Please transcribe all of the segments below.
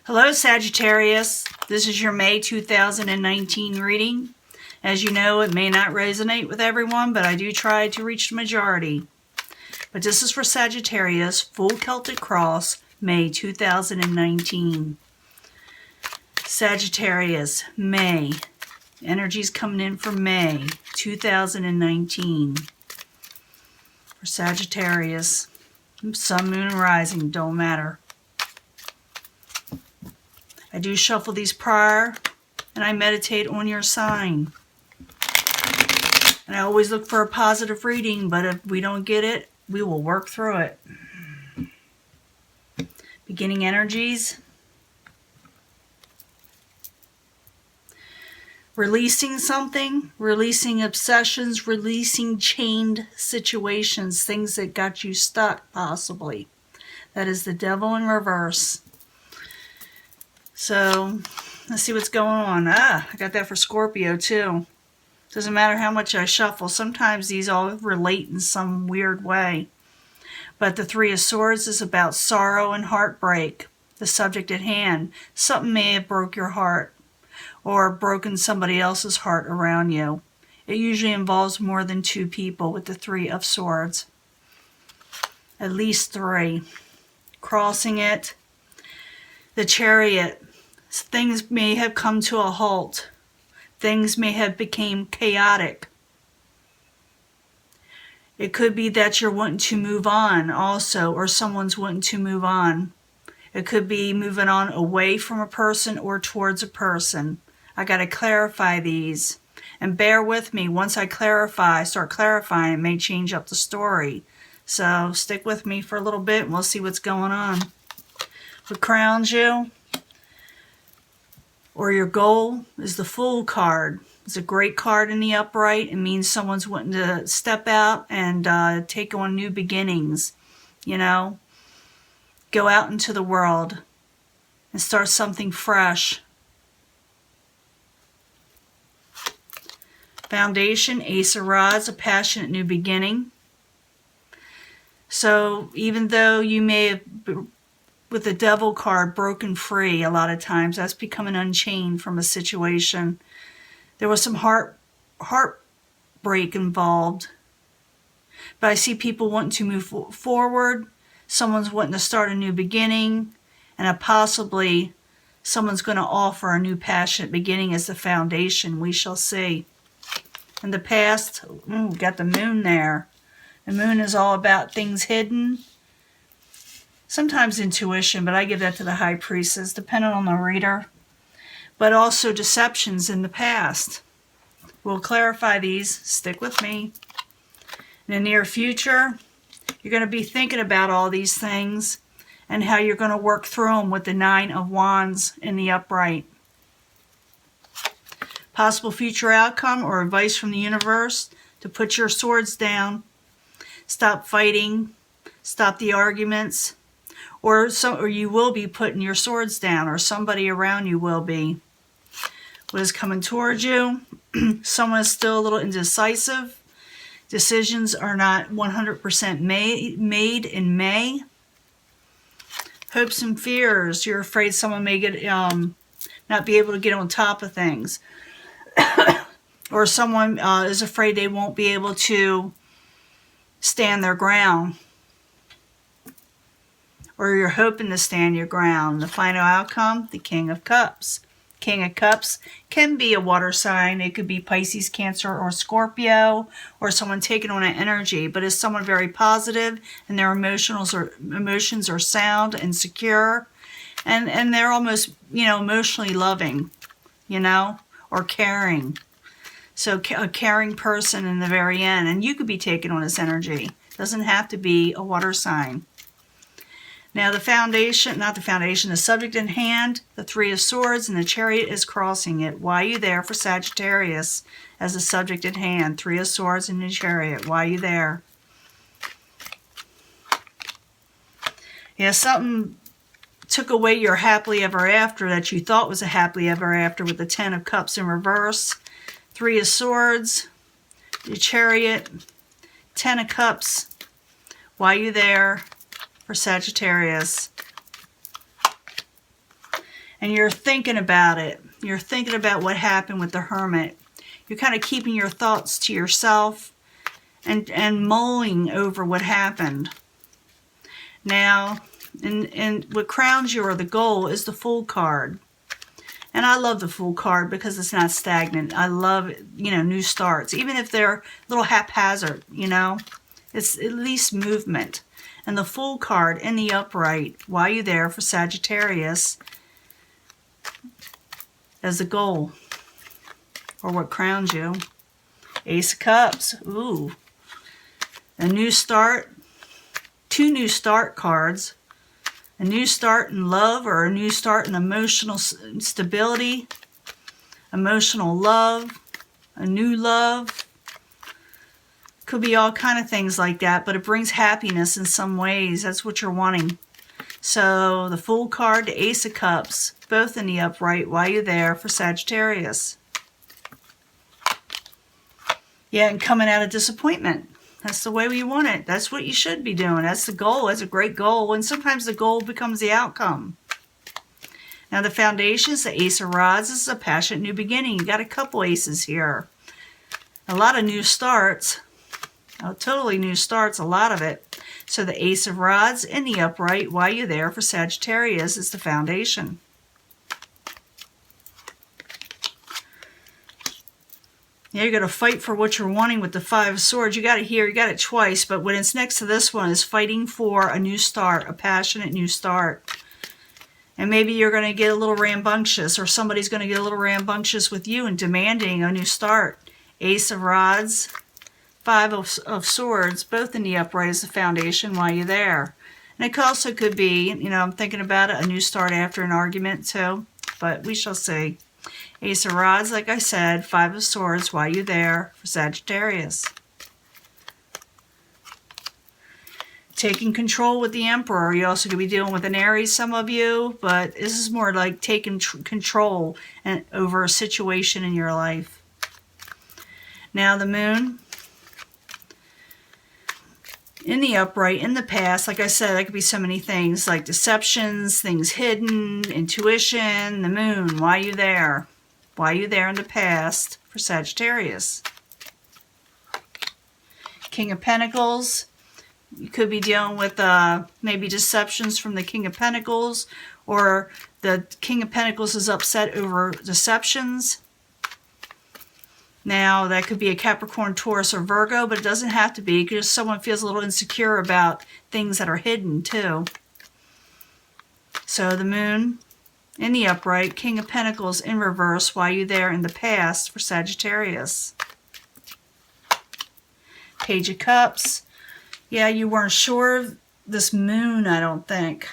Hello Sagittarius, this is your May 2019 reading. As you know, it may not resonate with everyone, but I do try to reach the majority. But this is for Sagittarius, full Celtic cross, May 2019. Sagittarius, May. Energy's coming in for May 2019. For Sagittarius, sun, moon, and rising, don't matter. I do shuffle these prior, and I meditate on your sign. And I always look for a positive reading, but if we don't get it, we will work through it. Beginning energies. Releasing something, releasing obsessions, releasing chained situations, things that got you stuck, possibly. That is the devil in reverse. So, let's see what's going on. I got that for Scorpio too. Doesn't matter how much I shuffle. Sometimes these all relate in some weird way. But the Three of Swords is about sorrow and heartbreak. The subject at hand. Something may have broke your heart or broken somebody else's heart around you. It usually involves more than two people with the Three of Swords. At least three. Crossing it. The Chariot. Things may have come to a halt. Things may have become chaotic. It could be that you're wanting to move on also, or someone's wanting to move on. It could be moving on away from a person or towards a person. I got to clarify these. And bear with me. Once I start clarifying, it may change up the story. So stick with me for a little bit and we'll see what's going on. What crowns you, or your goal, is the Fool card. It's a great card in the upright. It means someone's wanting to step out and take on new beginnings. You know, go out into the world and start something fresh. Foundation, Ace of Rods, a passionate new beginning. So even though you may have, with the Devil card, broken free, a lot of times that's becoming unchained from a situation. There was some heartbreak involved. But I see people wanting to move forward. Someone's wanting to start a new beginning. And possibly someone's going to offer a new passionate beginning as the foundation. We shall see. In the past, we got the Moon there. The Moon is all about things hidden. Sometimes intuition, but I give that to the High Priestess, depending on the reader. But also deceptions in the past. We'll clarify these. Stick with me. In the near future, you're going to be thinking about all these things and how you're going to work through them with the Nine of Wands in the upright. Possible future outcome or advice from the universe to put your swords down. Stop fighting. Stop the arguments. Or you will be putting your swords down, or somebody around you will be. What is coming towards you? Someone is still a little indecisive. Decisions are not 100% made in May. Hopes and fears. You're afraid someone may not be able to get on top of things. Or someone is afraid they won't be able to stand their ground. Or you're hoping to stand your ground. The final outcome, the King of Cups. King of Cups can be a water sign. It could be Pisces, Cancer, or Scorpio, or someone taking on an energy. But it's someone very positive, and their emotions are sound and secure, and they're almost, emotionally loving, or caring. So a caring person in the very end, and you could be taking on this energy. Doesn't have to be a water sign. Now the subject in hand, the Three of Swords, and the Chariot is crossing it. Why are you there for Sagittarius as the subject at hand? Three of Swords and the Chariot. Why are you there? Yeah, something took away your happily ever after that you thought was a happily ever after with the Ten of Cups in reverse. Three of Swords, the Chariot, Ten of Cups. Why are you there for Sagittarius? and you're thinking about it. You're thinking about what happened with the Hermit. You're kind of keeping your thoughts to yourself and mulling over what happened. Now, and what crowns you, or the goal, is the Fool card. And I love the Fool card because it's not stagnant. I love, new starts. Even if they're a little haphazard, it's at least movement. And the Fool card in the upright, while you're there, for Sagittarius, as the goal, or what crowns you. Ace of Cups. Ooh. A new start. 2 new start cards. A new start in love, or a new start in emotional stability. Emotional love. A new love. Could be all kind of things like that, but it brings happiness in some ways. That's what you're wanting. So the Fool card, the Ace of Cups, both in the upright while you're there, for Sagittarius. Yeah, and coming out of disappointment. That's the way we want it. That's what you should be doing. That's the goal. That's a great goal. And sometimes the goal becomes the outcome. Now the foundations, the Ace of Rods, this is a passionate new beginning. You got a couple aces here. A lot of new starts. Oh, totally new starts, a lot of it. So the Ace of Rods in the upright while you're there, for Sagittarius, is the foundation. Yeah, you're going to fight for what you're wanting with the Five of Swords. You got it here, you got it twice, but when it's next to this one is fighting for a new start, a passionate new start. And maybe you're going to get a little rambunctious, or somebody's going to get a little rambunctious with you and demanding a new start. Ace of Rods, Five of Swords, both in the upright, is the foundation while you're there. And it also could be, I'm thinking about it, a new start after an argument too, but we shall see. Ace of Rods, like I said, Five of Swords while you're there, for Sagittarius. Taking control with the Emperor. You also could be dealing with an Aries, some of you, but this is more like taking control over a situation in your life. Now the Moon. In the upright, in the past, like I said, that could be so many things, like deceptions, things hidden, intuition, the Moon, why you there? Why you there in the past, for Sagittarius. King of Pentacles, you could be dealing with maybe deceptions from the King of Pentacles, or the King of Pentacles is upset over deceptions. Now, that could be a Capricorn, Taurus, or Virgo, but it doesn't have to be, because someone feels a little insecure about things that are hidden, too. So, the Moon in the upright, King of Pentacles in reverse while you're there in the past, for Sagittarius. Page of Cups. Yeah, you weren't sure of this Moon, I don't think.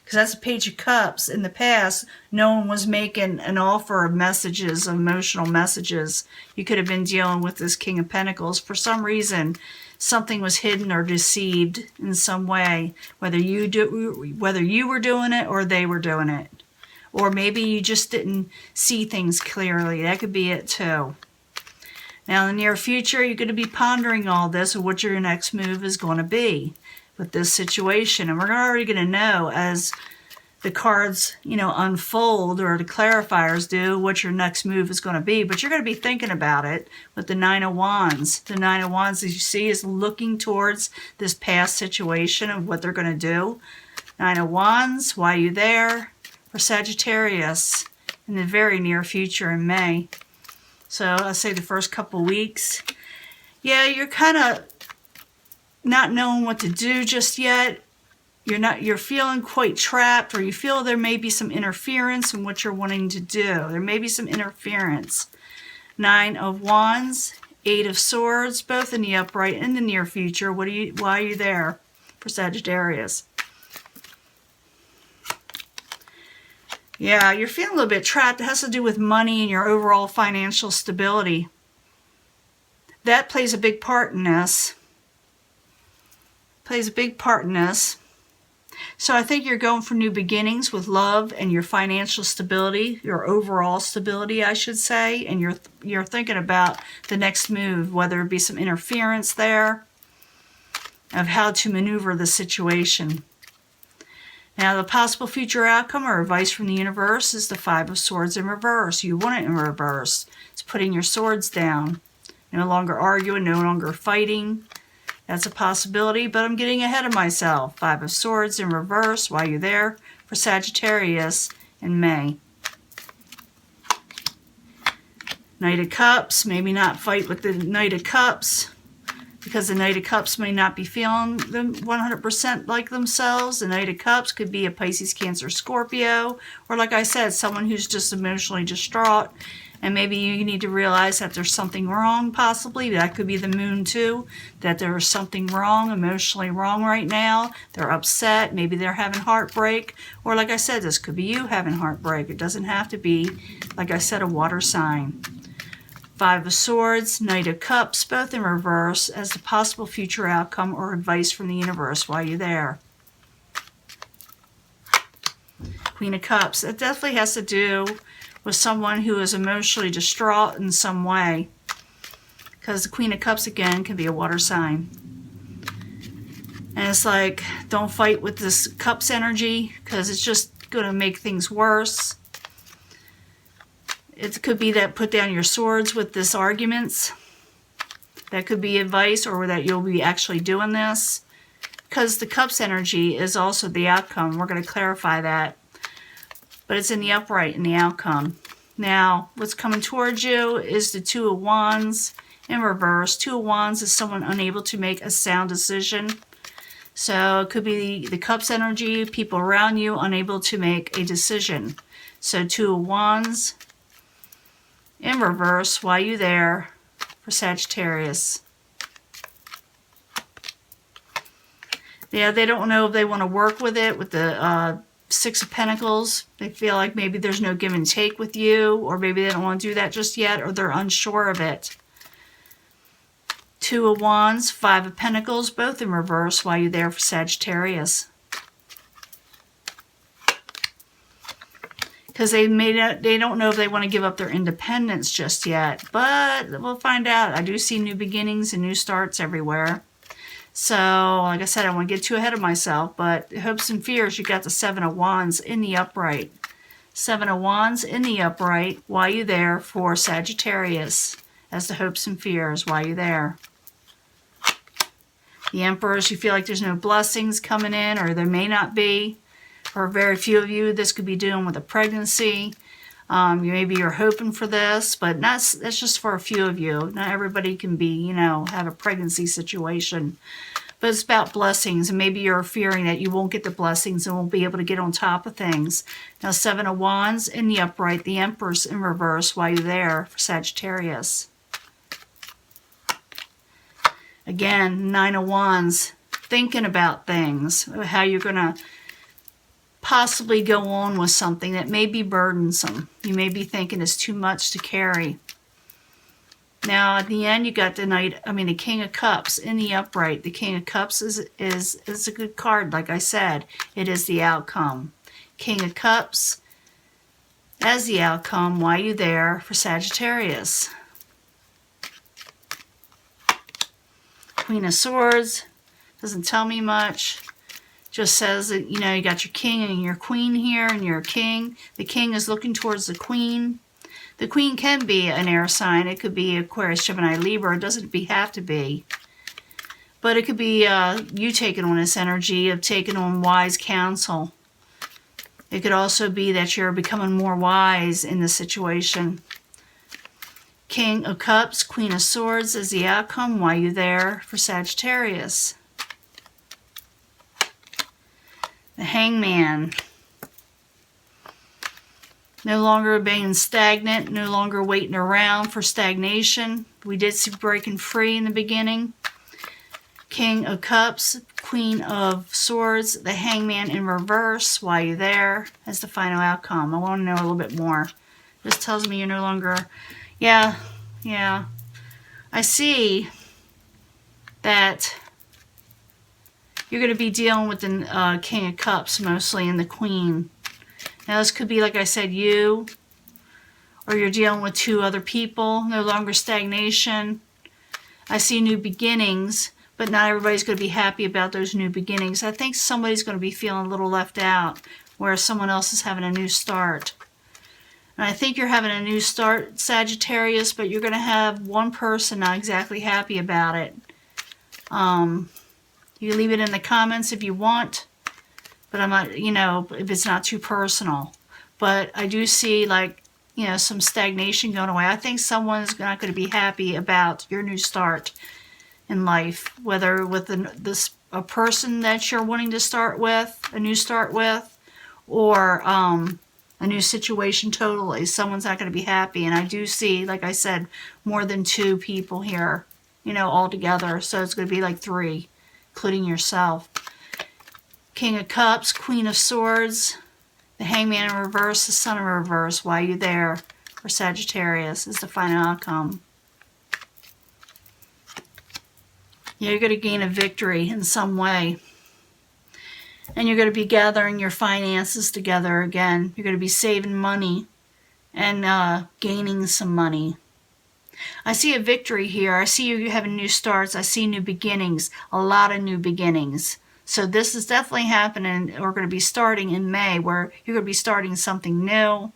Because that's a Page of Cups. In the past, no one was making an offer of messages, emotional messages. You could have been dealing with this King of Pentacles. For some reason, something was hidden or deceived in some way. Whether you were doing it or they were doing it. Or maybe you just didn't see things clearly. That could be it too. Now, in the near future, you're going to be pondering all this, or what your next move is going to be with this situation. And we're already going to know as the cards, unfold, or the clarifiers do, what your next move is going to be. But you're going to be thinking about it with the Nine of Wands. The Nine of Wands, as you see, is looking towards this past situation of what they're going to do. Nine of Wands, why are you there? For Sagittarius in the very near future in May. So I say the first couple weeks. Yeah, you're kind of not knowing what to do just yet. You're feeling quite trapped, or you feel there may be some interference in what you're wanting to do. There may be some interference. Nine of Wands, Eight of Swords, both in the upright in the near future. Why are you there? For Sagittarius. Yeah, you're feeling a little bit trapped. It has to do with money and your overall financial stability. That plays a big part in this. Plays a big part in this. So I think you're going for new beginnings with love and your financial stability, your overall stability, I should say, and you're thinking about the next move, whether it be some interference there, of how to maneuver the situation. Now, the possible future outcome or advice from the universe is the Five of Swords in reverse. You want it in reverse. It's putting your swords down. No longer arguing, no longer fighting. That's a possibility, but I'm getting ahead of myself. Five of Swords in reverse while you're there for Sagittarius in May. Knight of Cups, maybe not fight with the Knight of Cups, because the Knight of Cups may not be feeling them 100% like themselves. The Knight of Cups could be a Pisces, Cancer, Scorpio, or like I said, someone who's just emotionally distraught, and maybe you need to realize that there's something wrong, possibly. That could be the Moon too, that there's something wrong, emotionally wrong right now. They're upset, maybe they're having heartbreak, or like I said, this could be you having heartbreak. It doesn't have to be, like I said, a water sign. Five of Swords, Knight of Cups, both in reverse as the possible future outcome or advice from the universe while you're there. Queen of Cups, it definitely has to do with someone who is emotionally distraught in some way, because the Queen of Cups again can be a water sign. And it's like, don't fight with this Cups energy, because it's just going to make things worse. It could be that put down your swords with this arguments. That could be advice, or that you'll be actually doing this. Because the Cups energy is also the outcome. We're going to clarify that. But it's in the upright in the outcome. Now, what's coming towards you is the Two of Wands in reverse. Two of Wands is someone unable to make a sound decision. So it could be the Cups energy, people around you unable to make a decision. So Two of Wands in reverse while you're there for Sagittarius. Yeah, they don't know if they want to work with it, with the Six of Pentacles. They feel like maybe there's no give and take with you, or maybe they don't want to do that just yet, or they're unsure of it. Two of Wands, Five of Pentacles, both in reverse while you're there for Sagittarius. Because they don't know if they want to give up their independence just yet. But we'll find out. I do see new beginnings and new starts everywhere. So, like I said, I don't want to get too ahead of myself. But hopes and fears, you got the Seven of Wands in the upright. Seven of Wands in the upright while you're there for Sagittarius. As the hopes and fears while you're there. The Emperors, you feel like there's no blessings coming in, or there may not be. For very few of you, this could be dealing with a pregnancy. Maybe you're hoping for this, but that's just for a few of you. Not everybody can be, have a pregnancy situation. But it's about blessings, and maybe you're fearing that you won't get the blessings and won't be able to get on top of things. Now, Seven of Wands in the upright, the Empress in reverse while you're there for Sagittarius. Again, Nine of Wands, thinking about things, how you're going to possibly go on with something that may be burdensome. You may be thinking it's too much to carry. Now, at the end, you got the King of Cups in the upright. The King of Cups is a good card, like I said. It is the outcome. King of Cups as the outcome while you're there for Sagittarius. Queen of Swords doesn't tell me much. Just says that, you got your king and your queen here, and your king. The king is looking towards the queen. The queen can be an air sign. It could be Aquarius, Gemini, Libra. It doesn't have to be. But it could be you taking on this energy of taking on wise counsel. It could also be that you're becoming more wise in the situation. King of Cups, Queen of Swords is the outcome while you're there for Sagittarius. The Hangman. No longer being stagnant, no longer waiting around for stagnation. We did see breaking free in the beginning. King of Cups, Queen of Swords, the Hangman in reverse while you're there as the final outcome. I want to know a little bit more. This tells me you're no longer... Yeah. I see that you're going to be dealing with the King of Cups mostly and the Queen. Now this could be, like I said, you, or you're dealing with two other people. No longer stagnation. I see new beginnings, but not everybody's going to be happy about those new beginnings. I think somebody's going to be feeling a little left out, where someone else is having a new start. And I think you're having a new start, Sagittarius, but you're going to have one person not exactly happy about it. You leave it in the comments if you want, but I'm not, if it's not too personal. But I do see, like, some stagnation going away. I think someone's not going to be happy about your new start in life, whether with a person that you're wanting to start with, a new start with, or a new situation totally. Someone's not going to be happy. And I do see, like I said, more than 2 people here, all together. So it's going to be like 3, including yourself. King of Cups, Queen of Swords, the Hangman in reverse, the Sun in reverse. Why are you there? For Sagittarius is the final outcome. You're going to gain a victory in some way. And you're going to be gathering your finances together again. You're going to be saving money and gaining some money. I see a victory here. I see you having new starts. I see new beginnings, a lot of new beginnings. So this is definitely happening. We're going to be starting in May, where you're going to be starting something new.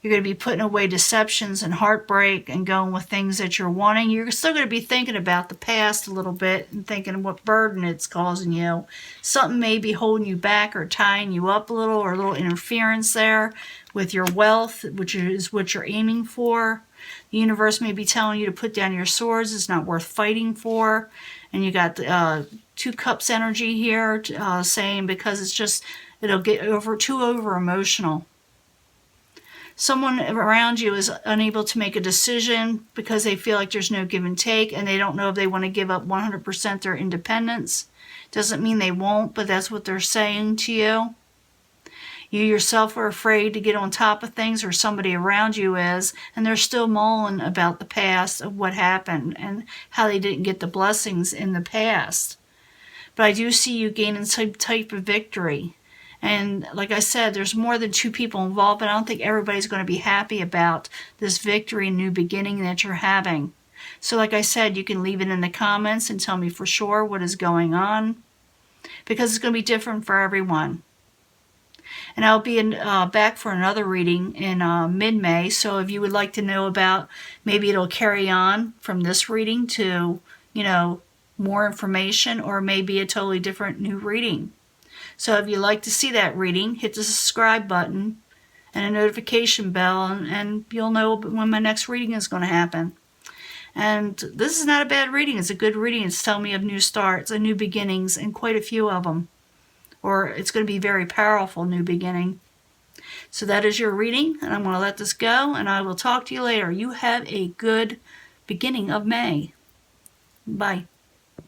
You're going to be putting away deceptions and heartbreak and going with things that you're wanting. You're still going to be thinking about the past a little bit and thinking what burden it's causing you. Something may be holding you back or tying you up a little, or a little interference there with your wealth, which is what you're aiming for. The universe may be telling you to put down your swords. It's not worth fighting for. And you got 2 cups energy here saying because it'll get too over emotional. Someone around you is unable to make a decision because they feel like there's no give and take, and they don't know if they want to give up 100% their independence. Doesn't mean they won't, but that's what they're saying to you. You yourself are afraid to get on top of things, or somebody around you is, and they're still mulling about the past of what happened and how they didn't get the blessings in the past. But I do see you gaining some type of victory. And like I said, there's more than 2 people involved, but I don't think everybody's going to be happy about this victory and new beginning that you're having. So like I said, you can leave it in the comments and tell me for sure what is going on, because it's going to be different for everyone. And I'll be back for another reading in mid-May, so if you would like to know about, maybe it'll carry on from this reading to, more information, or maybe a totally different new reading. So if you'd like to see that reading, hit the subscribe button and a notification bell, and you'll know when my next reading is going to happen. And this is not a bad reading. It's a good reading. It's telling me of new starts and new beginnings, and quite a few of them. Or it's going to be very powerful new beginning. So that is your reading, and I'm going to let this go, and I will talk to you later. You have a good beginning of May. Bye.